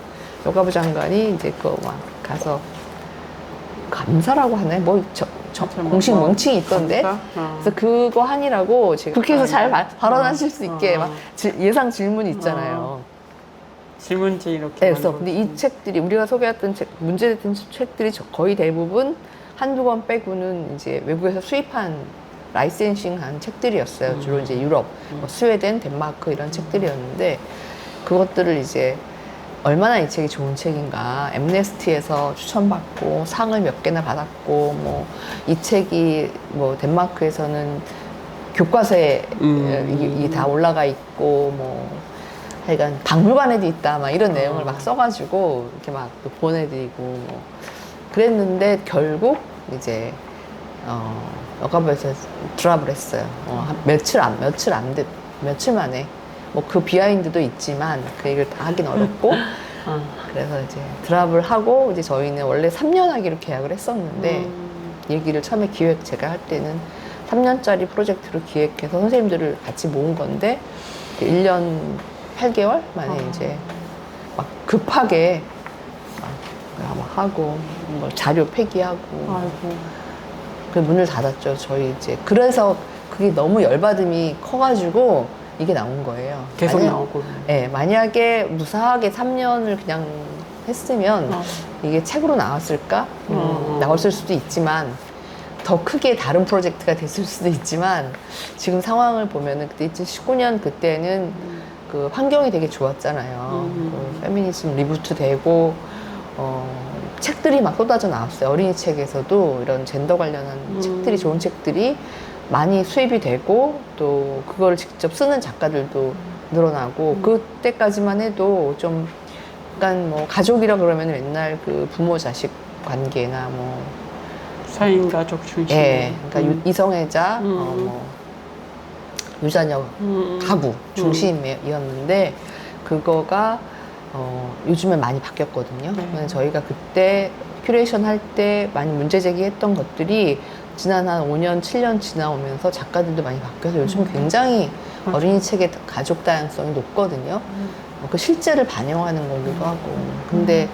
여가부 장관이 이제 그거 막 가서 감사라고 하나요? 뭐 공식 명칭이 있던데. 그래서 그거 하니라고 지금 국회에서 잘 발언하실 수 있게 막 예상 질문이 있잖아요. 질문지 이렇게. 네, 그래서 근데 이 책들이 우리가 소개했던 문제됐던 책들이 거의 대부분 한두 권 빼고는 이제 외국에서 수입한 라이센싱한 책들이었어요. 주로 이제 유럽, 뭐 스웨덴, 덴마크 이런 책들이었는데 그것들을 이제 얼마나 이 책이 좋은 책인가. 엠네스티에서 추천받고 상을 몇 개나 받았고 뭐 이 책이 뭐 덴마크에서는 교과서에 이게 다 올라가 있고 뭐 하여간 박물관에도 있다 막 이런 내용을 막 써가지고 이렇게 막 보내드리고 뭐 그랬는데 결국 이제 여가부에서 드랍을 했어요. 한 며칠 만에 뭐 그 비하인드도 있지만 그 얘기를 다 하긴 어렵고 그래서 이제 드랍을 하고 이제 저희는 원래 3년 하기로 계약을 했었는데 얘기를 처음에 제가 할 때는 3년짜리 프로젝트로 기획해서 선생님들을 같이 모은 건데 1년 8개월 만에 이제 막 급하게 막 하고 뭐 자료 폐기하고 그 문을 닫았죠. 저희 이제 그래서 그게 너무 열받음이 커가지고 이게 나온 거예요. 계속 나오고. 네, 만약에 무사하게 3년을 그냥 했으면 이게 책으로 나왔을까? 나왔을 수도 있지만 더 크게 다른 프로젝트가 됐을 수도 있지만 지금 상황을 보면은 그때 2019년 그때는 그 환경이 되게 좋았잖아요. 그 페미니즘 리부트 되고 책들이 막 쏟아져 나왔어요. 어린이 책에서도 이런 젠더 관련한 책들이 좋은 책들이 많이 수입이 되고 또 그걸 직접 쓰는 작가들도 늘어나고 그때까지만 해도 좀 약간 뭐 가족이라 그러면 맨날 그 부모 자식 관계나 뭐 4인 가족 중심. 예, 그러니까 이성애자 뭐 유자녀 가구 중심이었는데 그거가 요즘에 많이 바뀌었거든요. 네. 저희가 그때 큐레이션 할 때 많이 문제 제기했던 것들이 지난 한 5년, 7년 지나오면서 작가들도 많이 바뀌어서 요즘 굉장히 어린이 책의 가족 다양성이 높거든요. 그 실제를 반영하는 거기도 하고. 근데,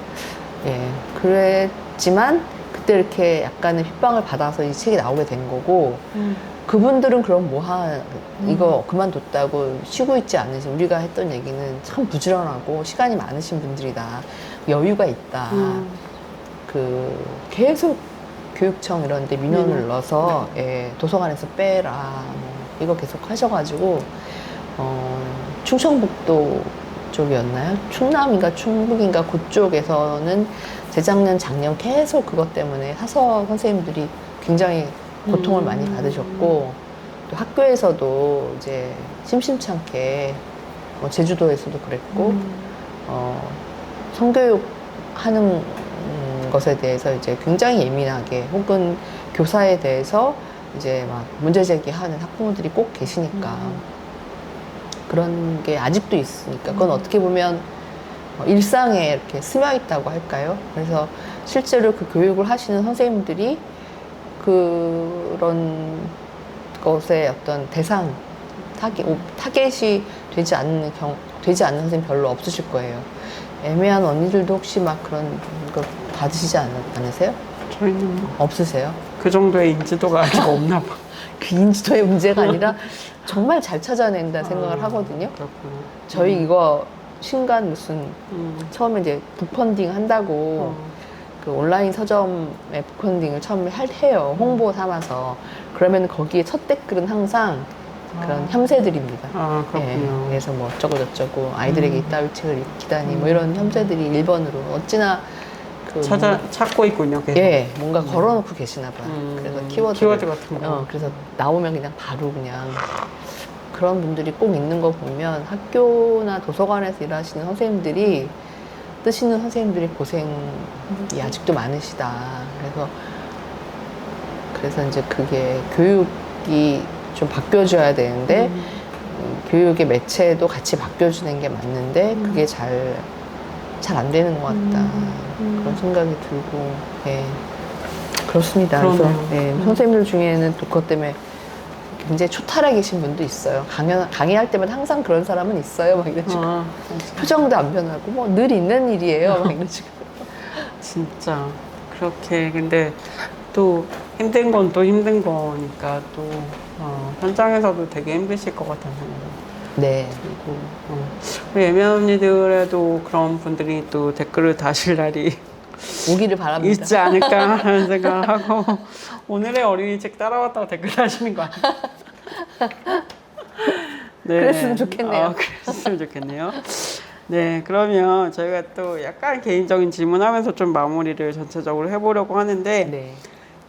예, 그랬지만 그때 이렇게 약간의 핍박을 받아서 이 책이 나오게 된 거고, 그분들은 그럼 이거 그만뒀다고 쉬고 있지 않으시 우리가 했던 얘기는 참 부지런하고 시간이 많으신 분들이다. 여유가 있다. 계속 교육청 이런 데 민원을 넣어서 예, 도서관에서 빼라. 뭐 이거 계속 하셔가지고 충청북도 쪽이었나요? 충남인가 충북인가 그쪽에서는 재작년 작년 계속 그것 때문에 사서 선생님들이 굉장히 고통을 많이 받으셨고 또 학교에서도 이제 심심찮게 제주도에서도 그랬고 성교육 하는 것에 대해서 이제 굉장히 예민하게 혹은 교사에 대해서 이제 막 문제 제기하는 학부모들이 꼭 계시니까 그런 게 아직도 있으니까 그건 어떻게 보면 일상에 이렇게 스며 있다고 할까요? 그래서 실제로 그 교육을 하시는 선생님들이 그런 것의 어떤 대상 타겟이 되지 않는 선생님 별로 없으실 거예요. 애매한 언니들도 혹시 막 그런 거 받으시지 않으세요? 저희는 없으세요? 그 정도의 인지도가 아직 없나 봐. 그 인지도의 문제가 아니라 정말 잘 찾아낸다 생각을 하거든요. 그렇구나. 저희 이거 신간 무슨 처음에 이제 북펀딩 한다고 그 온라인 서점에 북펀딩을 처음에 해요. 홍보 삼아서. 그러면 거기에 첫 댓글은 항상 그런 혐세들입니다. 아, 그렇군요. 그래서 뭐 어쩌고 아이들에게 이따위 책을 읽히다니 뭐 이런 혐세들이 1번으로 어찌나 그 찾고 있군요. 계속. 예, 뭔가 걸어놓고 계시나 봐요. 그래서 키워드 같은 거. 그래서 나오면 그냥 바로 그냥 그런 분들이 꼭 있는 거 보면 학교나 도서관에서 일하시는 선생님들이 뜨시는 선생님들이 고생이 아직도 많으시다. 그래서 이제 그게 교육이 좀 바뀌어줘야 되는데 교육의 매체도 같이 바뀌어주는 게 맞는데 그게 잘 안 되는 것 같다. 그런 생각이 들고, 예. 그렇습니다. 그래서 예, 선생님들 중에는 또 그것 때문에 굉장히 초탈해 계신 분도 있어요. 강의할 때마다 항상 그런 사람은 있어요. 막 이런 식으로. 표정도 안 변하고, 뭐 늘 있는 일이에요. 막 이런 식으로. 진짜. 그렇게, 근데 또 힘든 건 또 힘든 거니까 또, 현장에서도 되게 힘드실 것 같다는 생각이. 네. 그리고, 우리 애매한 언니들에도 그런 분들이 또 댓글을 다실 날이 오기를 바랍니다. 있지 않을까 하는 생각을 하고, 오늘의 어린이책 따라왔다고 댓글 다시는 거 아니에요? 네. 그랬으면 좋겠네요. 그랬으면 좋겠네요. 네, 그러면 저희가 또 약간 개인적인 질문하면서 좀 마무리를 전체적으로 해보려고 하는데, 네.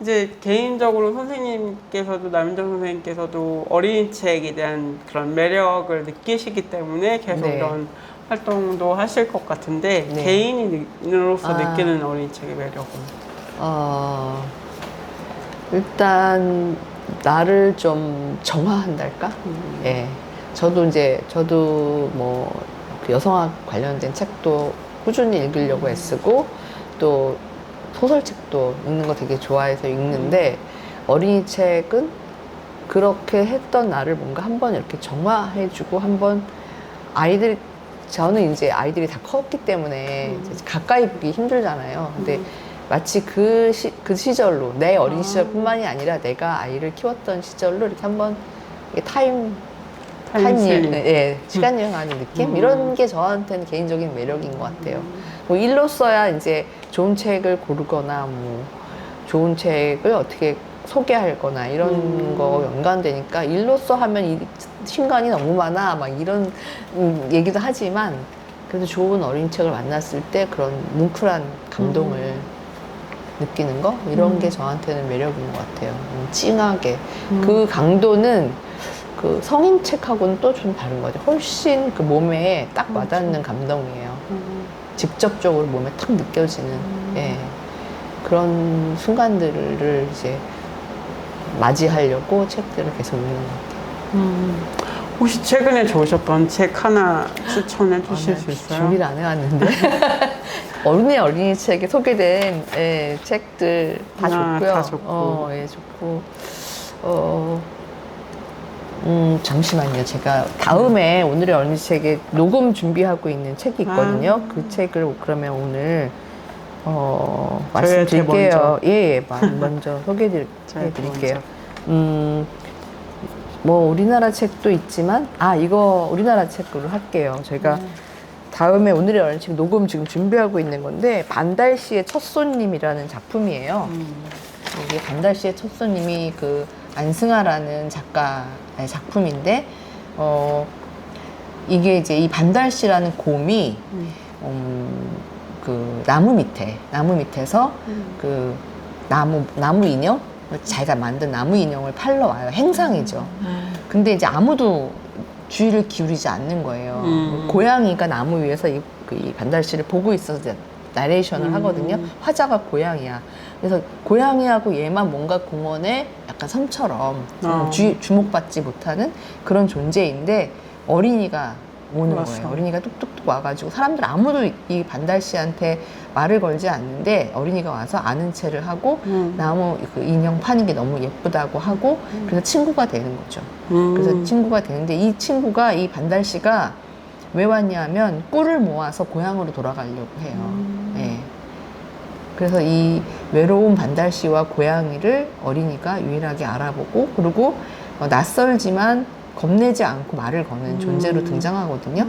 이제 개인적으로 선생님께서도 남인정 선생님께서도 어린이책에 대한 그런 매력을 느끼시기 때문에 계속 네. 이런 활동도 하실 것 같은데 네. 개인으로서 느끼는 어린이책의 매력은? 일단 나를 좀 정화한달까? 예. 저도 뭐 그 여성학 관련된 책도 꾸준히 읽으려고 애쓰고 또 소설책도 읽는 거 되게 좋아해서 읽는데 어린이 책은 그렇게 했던 나를 뭔가 한번 이렇게 정화해주고 한번 저는 이제 아이들이 다 컸기 때문에 이제 가까이 보기 힘들잖아요. 근데 마치 그 시절로 내 어린 시절뿐만이 아니라 내가 아이를 키웠던 시절로 이렇게 한번 시간 여행하는 느낌? 이런 게 저한테는 개인적인 매력인 것 같아요. 뭐 일로써야 이제 좋은 책을 고르거나 뭐 좋은 책을 어떻게 소개할 거나 이런 거 연관되니까 일로써 하면 이 신간이 너무 많아 막 이런 얘기도 하지만 그래도 좋은 어린 책을 만났을 때 그런 뭉클한 감동을 느끼는 거 이런 게 저한테는 매력인 것 같아요. 찡하게 그 강도는 그 성인 책하고는 또 좀 다른 거죠. 훨씬 그 몸에 딱 와닿는 감동이에요. 직접적으로 몸에 탁 느껴지는 예. 그런 순간들을 이제 맞이하려고 책들을 계속 읽는 것 같아요. 혹시 최근에 좋으셨던 책 하나 추천해 주실 수 있어요? 준비를 안 해왔는데 어린이 책에 소개된 책들 다 좋고요. 다 좋고. 예, 좋고 잠시만요. 제가 다음에 오늘의 어린이 책에 녹음 준비하고 있는 책이 있거든요. 그 책을 그러면 오늘 말씀드릴게요. 먼저 소개해드릴게요. 뭐 우리나라 책도 있지만 이거 우리나라 책으로 할게요. 제가 다음에 오늘의 어린이 책 녹음 지금 준비하고 있는 건데 반달 씨의 첫 손님이라는 작품이에요. 이게 반달 씨의 첫 손님이 그 안승아라는 작가의 작품인데 이게 이제 이 반달 씨라는 곰이 그 나무 밑에서 그 나무 인형 자기가 만든 나무 인형을 팔러 와요. 행상이죠. 근데 이제 아무도 주의를 기울이지 않는 거예요. 고양이가 나무 위에서 이 반달 씨를 보고 있어서 나레이션을 하거든요. 화자가 고양이야. 그래서 고양이하고 얘만 뭔가 공원에 약간 섬처럼 주목받지 못하는 그런 존재인데 어린이가 오는 맞아. 거예요. 어린이가 뚝뚝뚝 와가지고 사람들 아무도 이 반달 씨한테 말을 걸지 않는데 어린이가 와서 아는 체를 하고 나무 그 인형 파는 게 너무 예쁘다고 하고 그래서 친구가 되는 거죠. 그래서 친구가 되는데 이 친구가 이 반달 씨가 왜 왔냐면 꿀을 모아서 고향으로 돌아가려고 해요. 예. 그래서 이 외로운 반달 씨와 고양이를 어린이가 유일하게 알아보고 그리고 낯설지만 겁내지 않고 말을 거는 존재로 등장하거든요.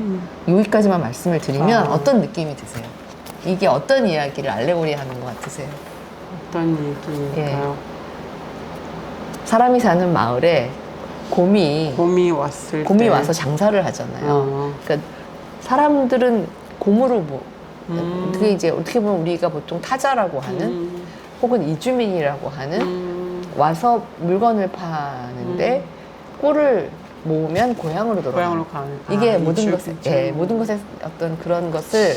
여기까지만 말씀을 드리면 어떤 느낌이 드세요? 이게 어떤 이야기를 알레고리 하는 것 같으세요? 어떤 얘기일까요? 사람이 사는 마을에 곰이 곰이 와서 장사를 하잖아요. 그러니까 사람들은 곰으로 그게 이제 어떻게 보면 우리가 보통 타자라고 하는 혹은 이주민이라고 하는 와서 물건을 파는데 꿀을 모으면 고향으로 돌아가는 이게 모든 것에 어떤 그런 것을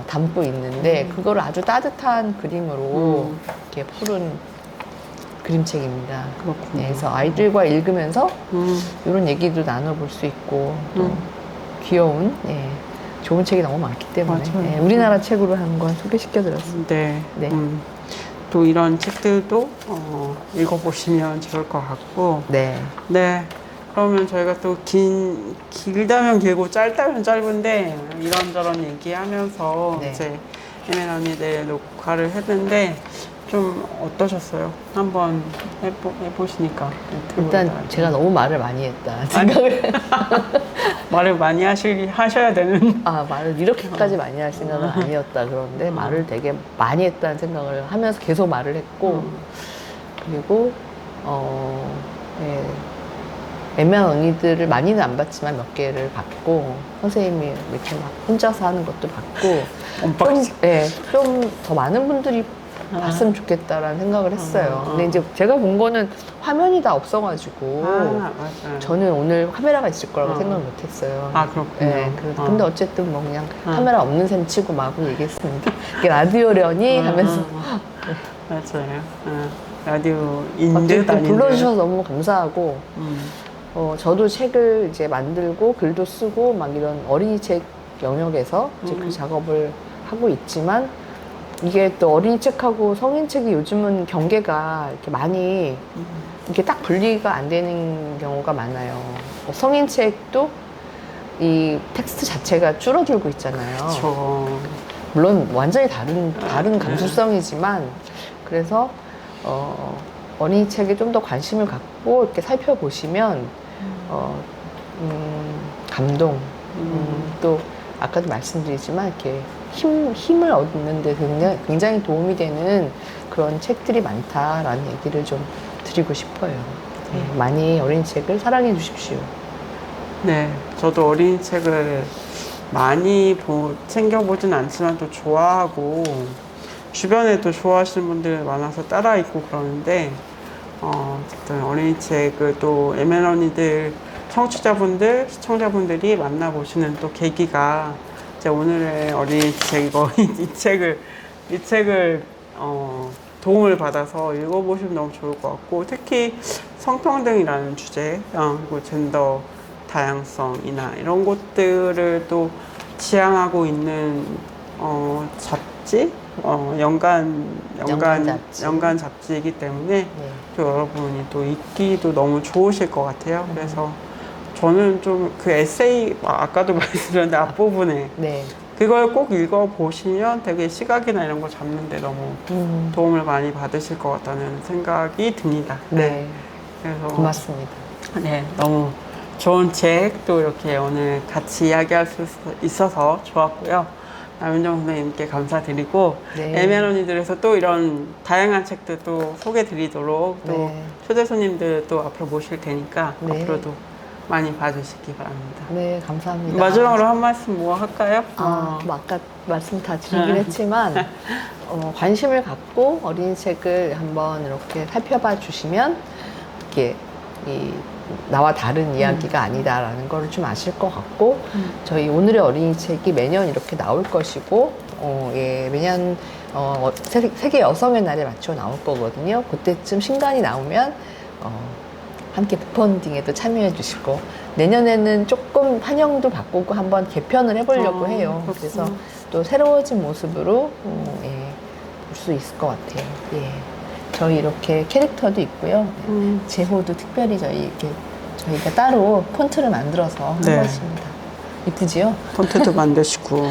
담고 있는데 그거를 아주 따뜻한 그림으로 이렇게 푸른 그림책입니다. 그렇군요. 네, 그래서 아이들과 읽으면서 이런 얘기도 나눠볼 수 있고 또 귀여운 좋은 책이 너무 많기 때문에 우리나라 책으로 한 권 소개시켜드렸습니다. 네. 네. 또 이런 책들도 읽어보시면 좋을 것 같고 네. 네. 그러면 저희가 또 길다면 길고 짧다면 짧은데 이런저런 얘기하면서 네. 이제 에멘 언니들 녹화를 했는데 좀 어떠셨어요? 한번 해보시니까. 일단 제가 너무 말을 많이 했다 생각을 말을 많이 하셔야 되는. 말을 이렇게까지 많이 할 생각은 아니었다 그런데 말을 되게 많이 했다는 생각을 하면서 계속 말을 했고 그리고 애매한 언니들을 많이는 안 봤지만 몇 개를 봤고 선생님이 이렇게 막 혼자서 하는 것도 봤고 좀 더 많은 분들이 봤으면 좋겠다라는 생각을 했어요. 근데 이제 제가 본 거는 화면이 다 없어가지고 맞아요. 저는 오늘 카메라가 있을 거라고 생각을 못했어요. 그렇군요. 네, 근데 어쨌든 뭐 그냥 카메라 없는 셈 치고 마구 얘기했습니다. 이게 라디오려니 하면서 맞아요. 라디오인 듯 아닌 듯. 불러주셔서 너무 감사하고 저도 책을 이제 만들고 글도 쓰고 막 이런 어린이 책 영역에서 이제 그 작업을 하고 있지만 이게 또 어린이 책하고 성인 책이 요즘은 경계가 이렇게 많이 이렇게 딱 분리가 안 되는 경우가 많아요. 성인 책도 이 텍스트 자체가 줄어들고 있잖아요. 그렇죠. 물론 완전히 다른 감수성이지만 그래서 어린이 책에 좀 더 관심을 갖고 이렇게 살펴보시면 감동 또 아까도 말씀드리지만 이렇게 힘을 얻는 데 굉장히 도움이 되는 그런 책들이 많다라는 얘기를 좀 드리고 싶어요. 많이 어린이 책을 사랑해 주십시오. 네, 저도 어린이 책을 많이 챙겨보진 않지만 또 좋아하고 주변에 또 좋아하시는 분들 많아서 따라 읽고 그러는데 어쨌든 어린이 책을 또 에멘 언니들 청취자분들, 시청자분들이 만나보시는 또 계기가 이제 오늘의 어린이 책 이 책을 도움을 받아서 읽어보시면 너무 좋을 것 같고 특히 성평등이라는 주제 그리고 젠더 다양성이나 이런 것들을 또 지향하고 있는 잡지 연간 잡지이기 때문에 또 여러분이 또 읽기도 너무 좋으실 것 같아요. 그래서 저는 좀 그 에세이 아까도 말씀드렸는데 앞부분에 그걸 꼭 읽어보시면 되게 시각이나 이런 거 잡는데 너무 도움을 많이 받으실 것 같다는 생각이 듭니다. 네. 그래서 고맙습니다. 네, 너무 좋은 책 또 이렇게 오늘 같이 이야기할 수 있어서 좋았고요. 남윤정 선생님께 감사드리고 에멘 언니들에서 또 이런 다양한 책들 또 소개드리도록 또 초대 손님들 또 앞으로 모실 테니까 앞으로도 많이 봐주시기 바랍니다. 네, 감사합니다. 마지막으로 한 말씀 뭐 할까요? 뭐 아까 말씀 다 드리긴 했지만 관심을 갖고 어린이 책을 한번 이렇게 살펴봐 주시면 이게 나와 다른 이야기가 아니다라는 걸 좀 아실 것 같고 저희 오늘의 어린이 책이 매년 이렇게 나올 것이고 예, 매년 세계 여성의 날에 맞춰 나올 거거든요. 그때쯤 신간이 나오면 함께 북펀딩에도 참여해 주시고 내년에는 조금 환영도 바꾸고 한번 개편을 해보려고 해요. 그렇구나. 그래서 또 새로워진 모습으로 예, 볼 수 있을 것 같아요. 예. 저희 이렇게 캐릭터도 있고요. 제호도 특별히 저희가 따로 폰트를 만들어서 한 네. 것입니다. 이쁘지요? 폰트도 만드시고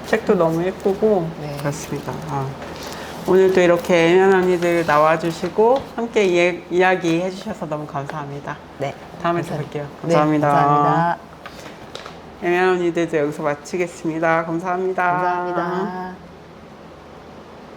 책도 너무 예쁘고 네. 그렇습니다. 오늘도 이렇게 애면 언니들 나와주시고 함께 이야기 해주셔서 너무 감사합니다. 네. 다음에 또 뵐게요. 네, 감사합니다. 감사합니다. 애면 언니들도 여기서 마치겠습니다. 감사합니다. 감사합니다.